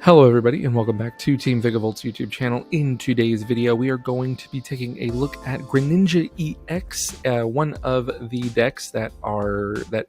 Hello everybody and welcome back to Team Vikavolt's YouTube channel. In today's video we are going to be taking a look at Greninja EX, one of the decks that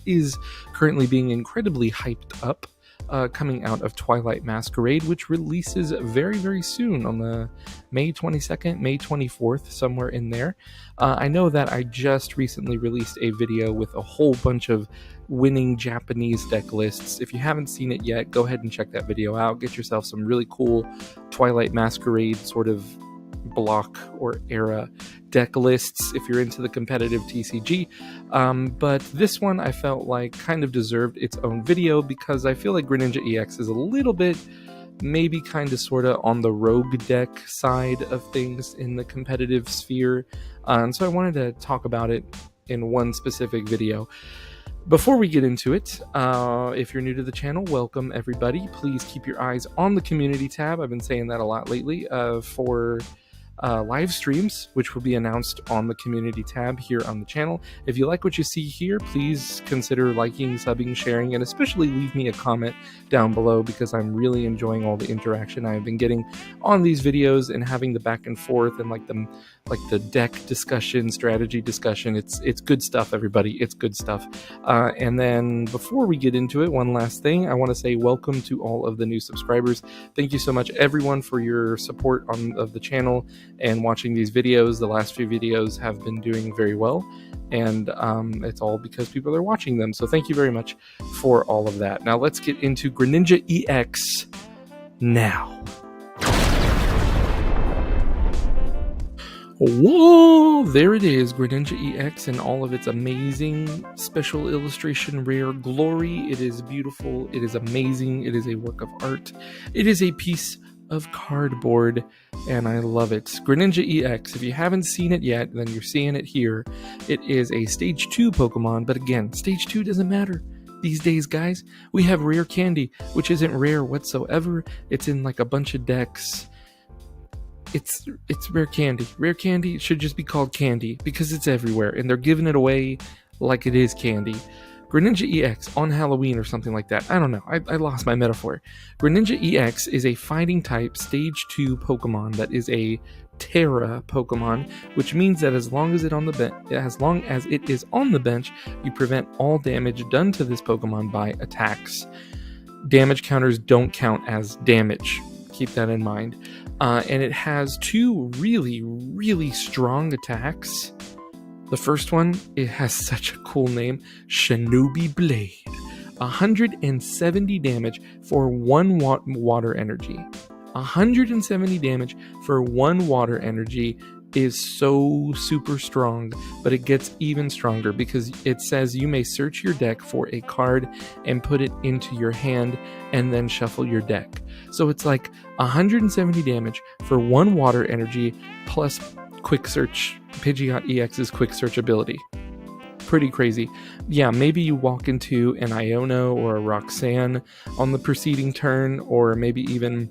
is currently being incredibly hyped up, coming out of Twilight Masquerade, which releases very soon on the May 22nd, May 24th, somewhere in there. I know that I just recently released a video with a whole bunch of winning Japanese deck lists. If you haven't seen it yet, go ahead and check that video out. Get yourself some really cool Twilight Masquerade sort of block or era deck lists if you're into the competitive TCG. But this one I felt like kind of deserved its own video because I feel like Greninja EX is a little bit maybe kind of sort of on the rogue deck side of things in the competitive sphere. And so I wanted to talk about it in one specific video. Before we get into it, if you're new to the channel, welcome everybody. Please keep your eyes on the community tab. I've been saying that a lot lately for live streams, which will be announced on the community tab here on the channel. If you like what you see here, please consider liking, subbing, sharing, and especially leave me a comment down below because I'm really enjoying all the interaction I've been getting on these videos and having the back and forth and like the deck discussion, strategy discussion. It's good stuff, everybody. It's good stuff. And then before we get into it, one last thing, I want to say welcome to all of the new subscribers. Thank you so much, everyone, for your support of the channel and watching these videos. The last few videos have been doing very well, and it's all because people are watching them. So thank you very much for all of that. Now let's get into Greninja EX now. Whoa, there it is, Greninja EX in all of its amazing special illustration rare glory. It is beautiful, it is amazing, it is a work of art, it is a piece of cardboard, and I love it. Greninja EX, if you haven't seen it yet, then you're seeing it here. It is a Stage 2 Pokemon, but again, Stage 2 doesn't matter. These days, guys, we have rare candy, which isn't rare whatsoever. It's in like a bunch of decks. It's rare candy. Rare candy should just be called candy because it's everywhere and they're giving it away like it is candy. Greninja EX on Halloween or something like that. I don't know. I lost my metaphor. Greninja EX is a fighting type Stage 2 Pokemon that is a Terra Pokemon, which means that as long as it is on the bench, you prevent all damage done to this Pokemon by attacks. Damage counters don't count as damage. Keep that in mind. And it has two really strong attacks. The first one, it has such a cool name, Shinobi Blade. 170 damage for 1 water energy. 170 damage for 1 water energy is so super strong, but it gets even stronger because it says you may search your deck for a card and put it into your hand and then shuffle your deck. So it's like 170 damage for 1 water energy plus quick search, Pidgeot EX's quick search ability. Pretty crazy. Yeah, maybe you walk into an Iono or a Roxanne on the preceding turn, or maybe even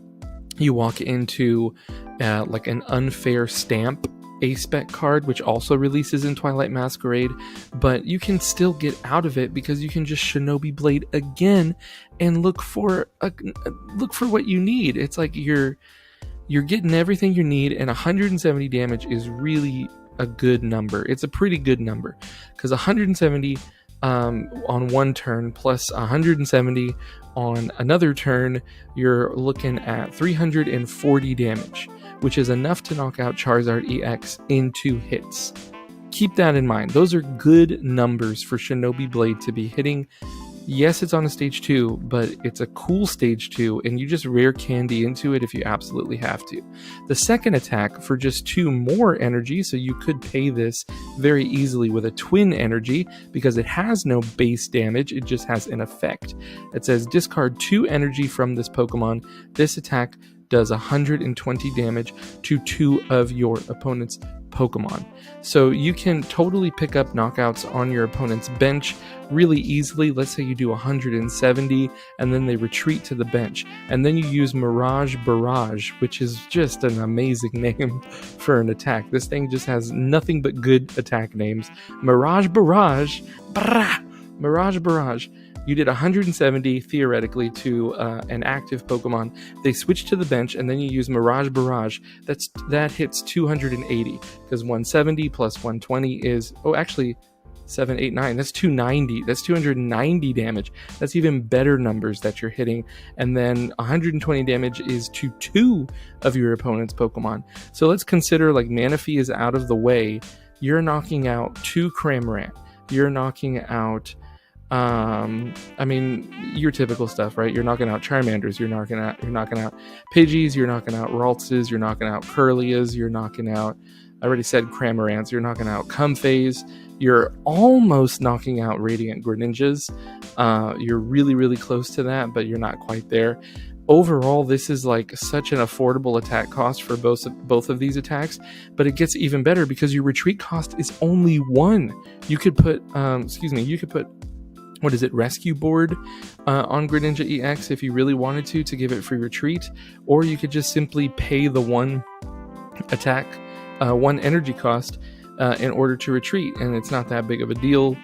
you walk into like an Unfair Stamp A-Spec card, which also releases in Twilight Masquerade, but you can still get out of it because you can just Shinobi Blade again and look for what you need. It's like you're getting everything you need, and 170 damage is really a good number. It's a pretty good number because 170 on one turn plus 170 on another turn, you're looking at 340 damage, which is enough to knock out Charizard EX in 2 hits. Keep that in mind. Those are good numbers for Shinobi Blade to be hitting. Yes, it's on a Stage 2, but it's a cool Stage 2, and you just rare candy into it if you absolutely have to. The second attack for just 2 more energy, so you could pay this very easily with a twin energy because it has no base damage, it just has an effect. It says discard 2 energy from this Pokemon. This attack does 120 damage to 2 of your opponent's Pokemon. So you can totally pick up knockouts on your opponent's bench really easily. Let's say you do 170 and then they retreat to the bench, and then you use Mirage Barrage, which is just an amazing name for an attack. This thing just has nothing but good attack names. Mirage Barrage, Mirage Barrage. You did 170 theoretically to an active Pokemon. They switch to the bench, and then you use Mirage Barrage. That hits 280, because 170 plus 120 is, oh, actually 7, 8, 9. That's 290. That's 290 damage. That's even better numbers that you're hitting. And then 120 damage is to 2 of your opponent's Pokemon. So let's consider, like, Manaphy is out of the way. You're knocking out 2 Cramorant. You're knocking out, I mean, your typical stuff, right? You're knocking out Charmanders. You're knocking out Pidgeys. You're knocking out Raltses. You're knocking out Curlias. You're knocking out, I already said Cramorants. You're knocking out Comfeys. You're almost knocking out Radiant Greninjas. You're really, really close to that, but you're not quite there. Overall, this is like such an affordable attack cost for both of these attacks, but it gets even better because your retreat cost is only 1. You could put, what is it, Rescue Board on Greninja EX if you really wanted to give it free retreat, or you could just simply pay the 1 attack, 1 energy cost in order to retreat, and it's not that big of a deal.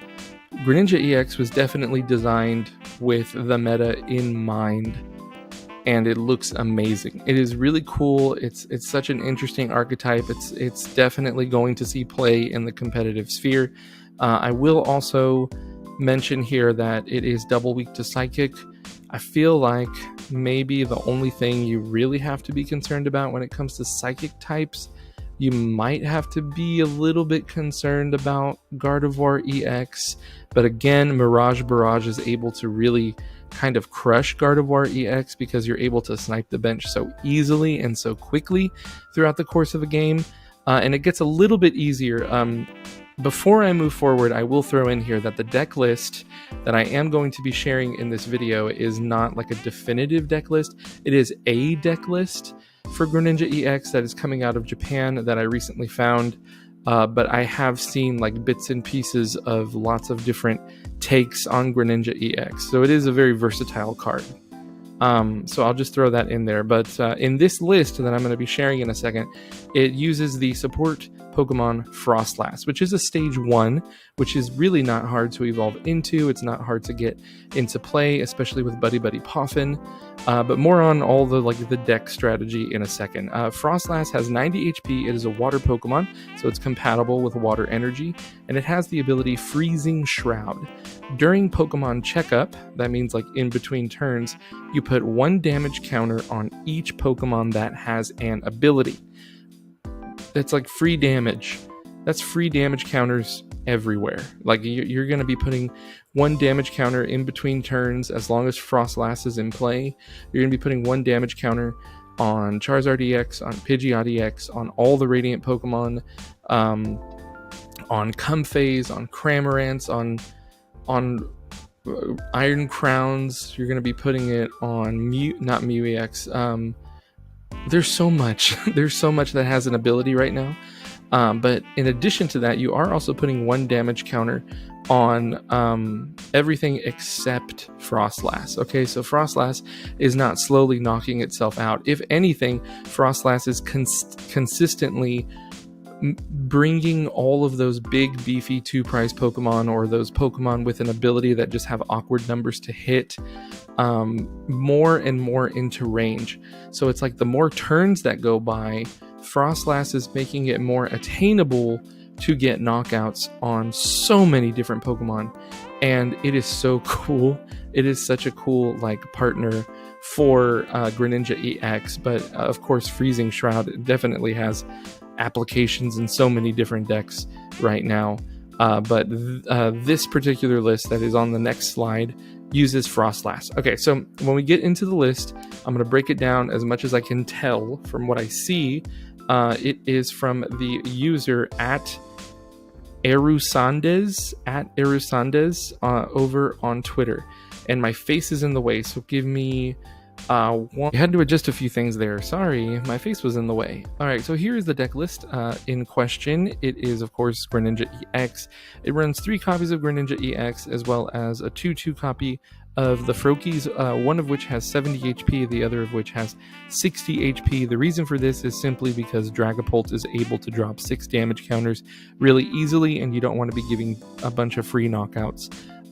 Greninja EX was definitely designed with the meta in mind, and it looks amazing. It is really cool. It's such an interesting archetype. It's definitely going to see play in the competitive sphere. I will also mention here that it is double weak to Psychic. I feel like maybe the only thing you really have to be concerned about when it comes to Psychic types, you might have to be a little bit concerned about Gardevoir EX, but again, Mirage Barrage is able to really kind of crush Gardevoir EX because you're able to snipe the bench so easily and so quickly throughout the course of a game, and it gets a little bit easier. Before I move forward, I will throw in here that the deck list that I am going to be sharing in this video is not like a definitive deck list. It is a deck list for Greninja EX that is coming out of Japan that I recently found, but I have seen like bits and pieces of lots of different takes on Greninja EX, so it is a very versatile card. So I'll just throw that in there, but in this list that I'm going to be sharing in a second, it uses the support Pokemon Frostlass, which is a stage 1, which is really not hard to evolve into. It's not hard to get into play, especially with Buddy Buddy Poffin, but more on all the deck strategy in a second. Frostlass has 90 HP. It is a water Pokemon, so it's compatible with water energy, and it has the ability Freezing Shroud. During Pokemon Checkup, that means like in between turns, you put 1 damage counter on each Pokemon that has an ability. That's like free damage. That's free damage counters everywhere. Like you're going to be putting 1 damage counter in between turns as long as Frostlass is in play. You're going to be putting 1 damage counter on Charizard EX, on Pidgeot EX, on all the Radiant Pokemon, on Comfeys, on Cramorants, on Iron Crowns. You're going to be putting it on not Mew EX. There's so much. There's so much that has an ability right now. But in addition to that, you are also putting 1 damage counter on everything except Frostlass. Okay, so Frostlass is not slowly knocking itself out. If anything, Frostlass is consistently bringing all of those big beefy 2-prize Pokemon, or those Pokemon with an ability that just have awkward numbers to hit, more and more into range. So it's like the more turns that go by, Frostlass is making it more attainable to get knockouts on so many different Pokemon, and it is so cool. It is such a cool partner for Greninja EX, but of course Freezing Shroud definitely has applications in so many different decks right now, but this particular list that is on the next slide uses Frostlass. Okay, so when we get into the list, I'm going to break it down as much as I can tell from what I see. It is from the user at Erusandes, over on Twitter, and my face is in the way, so give me I had to adjust a few things there. Sorry, my face was in the way. Alright, so here is the deck list in question. It is, of course, Greninja EX. It runs 3 copies of Greninja EX, as well as a 2/2 copy of the Froakies, one of which has 70 HP, the other of which has 60 HP. The reason for this is simply because Dragapult is able to drop 6 damage counters really easily, and you don't want to be giving a bunch of free knockouts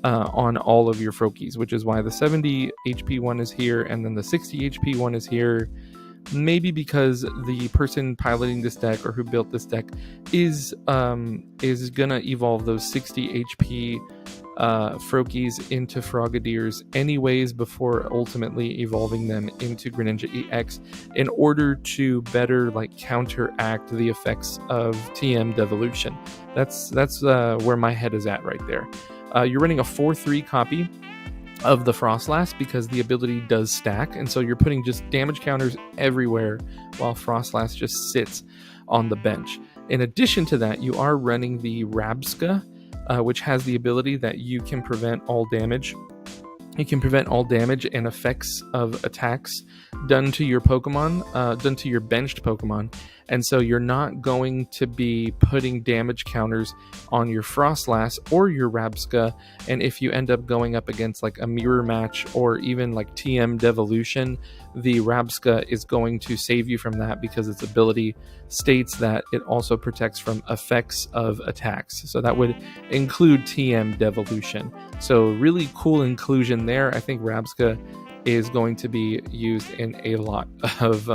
on all of your Froakies, which is why the 70 HP one is here and then the 60 HP one is here. Maybe because the person piloting this deck or who built this deck is gonna evolve those 60 HP Froakies into Frogadiers anyways before ultimately evolving them into Greninja EX in order to better like counteract the effects of TM Devolution. That's where my head is at right there. You're running a 4/3 copy of the Frostlass because the ability does stack, and so you're putting just damage counters everywhere while Frostlass just sits on the bench. In addition to that, you are running the Rabska, which has the ability that you can prevent all damage. You can prevent all damage and effects of attacks done to your Pokemon, done to your benched Pokemon. And so you're not going to be putting damage counters on your Frostlass or your Rabska. And if you end up going up against like a mirror match or even like TM Devolution, the Rabska is going to save you from that because its ability states that it also protects from effects of attacks. So that would include TM Devolution. So really cool inclusion there. I think Rabska is going to be used in a lot of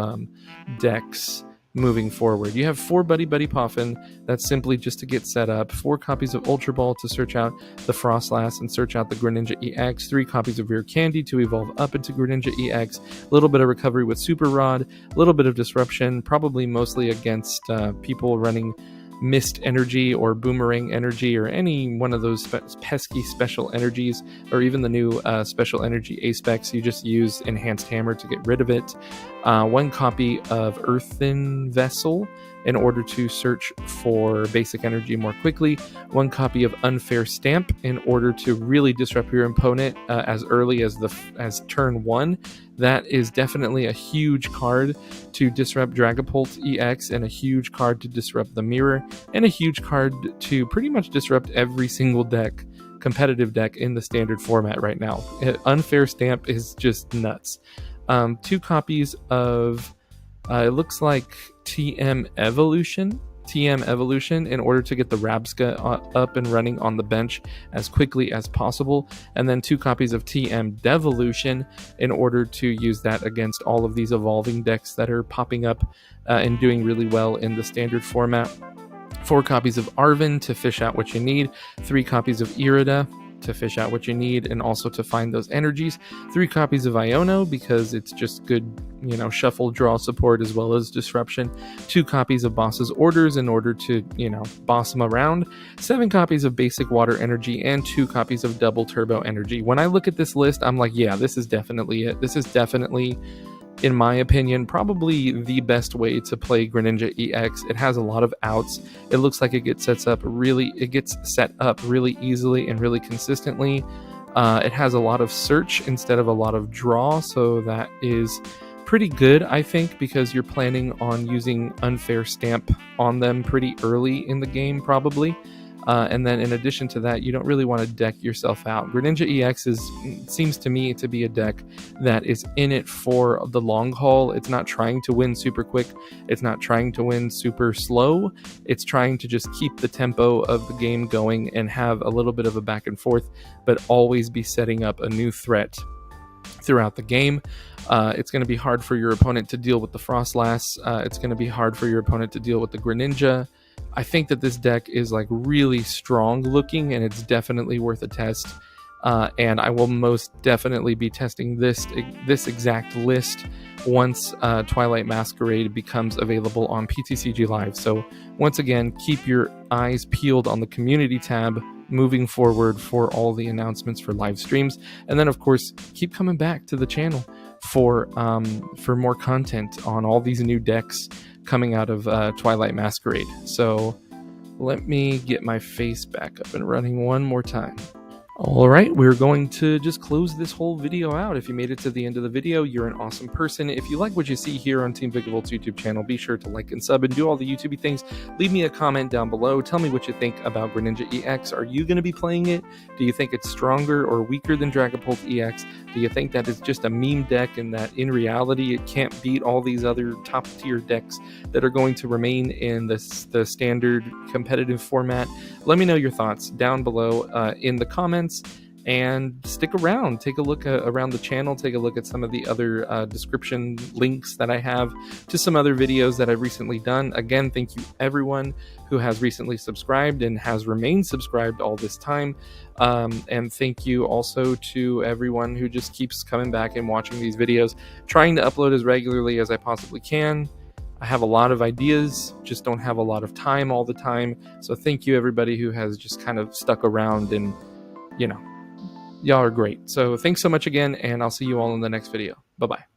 decks moving forward. You have 4 Buddy Buddy Poffin. That's simply just to get set up. 4 copies of Ultra Ball to search out the Frostlass and search out the Greninja EX. 3 copies of Rare Candy to evolve up into Greninja EX. A little bit of recovery with Super Rod. A little bit of disruption, probably mostly against people running Mist Energy or Boomerang Energy or any one of those pesky special energies, or even the new special energy A-Specs. You just use Enhanced Hammer to get rid of it. 1 copy of Earthen Vessel in order to search for basic energy more quickly. 1 copy of Unfair Stamp in order to really disrupt your opponent as early as turn 1. That is definitely a huge card to disrupt Dragapult EX, and a huge card to disrupt the Mirror, and a huge card to pretty much disrupt every single deck, competitive deck in the standard format right now. Unfair Stamp is just nuts. 2 copies of it looks like TM Evolution in order to get the Rabska up and running on the bench as quickly as possible, and then 2 copies of TM Devolution in order to use that against all of these evolving decks that are popping up and doing really well in the standard format. 4 copies of Arven to fish out what you need. 3 copies of Irida to fish out what you need and also to find those energies. 3 copies of Iono because it's just good, shuffle draw support as well as disruption. 2 copies of Boss's Orders in order to, boss them around. 7 copies of basic water energy and 2 copies of double turbo energy. When I look at this list, I'm like, yeah, this is definitely it. This is definitely, in my opinion, probably the best way to play Greninja EX. It has a lot of outs. It looks like it gets set up really easily and really consistently. It has a lot of search instead of a lot of draw, so that is pretty good, I think, because you're planning on using Unfair Stamp on them pretty early in the game, probably. And then in addition to that, you don't really want to deck yourself out. Greninja EX seems to me to be a deck that is in it for the long haul. It's not trying to win super quick. It's not trying to win super slow. It's trying to just keep the tempo of the game going and have a little bit of a back and forth, but always be setting up a new threat throughout the game. It's going to be hard for your opponent to deal with the Frostlass. It's going to be hard for your opponent to deal with the Greninja. I think that this deck is like really strong looking, and it's definitely worth a test. And I will most definitely be testing this exact list once Twilight Masquerade becomes available on PTCG Live. So once again, keep your eyes peeled on the community tab moving forward for all the announcements for live streams. And then of course, keep coming back to the channel for more content on all these new decks coming out of Twilight Masquerade. So let me get my face back up and running one more time. Alright, we're going to just close this whole video out. If you made it to the end of the video, you're an awesome person. If you like what you see here on Team Vikavolt's YouTube channel, be sure to like and sub and do all the YouTubey things. Leave me a comment down below. Tell me what you think about Greninja EX. Are you going to be playing it? Do you think it's stronger or weaker than Dragapult EX? Do you think that it's just a meme deck and that in reality it can't beat all these other top tier decks that are going to remain in the standard competitive format? Let me know your thoughts down below in the comments. and stick around. Take a look around the channel. Take a look at some of the other description links that I have to some other videos that I've recently done. Again, thank you everyone who has recently subscribed and has remained subscribed all this time. And thank you also to everyone who just keeps coming back and watching these videos, trying to upload as regularly as I possibly can. I have a lot of ideas, just don't have a lot of time all the time. So thank you everybody who has just kind of stuck around, and you know, y'all are great. So thanks so much again, and I'll see you all in the next video. Bye-bye.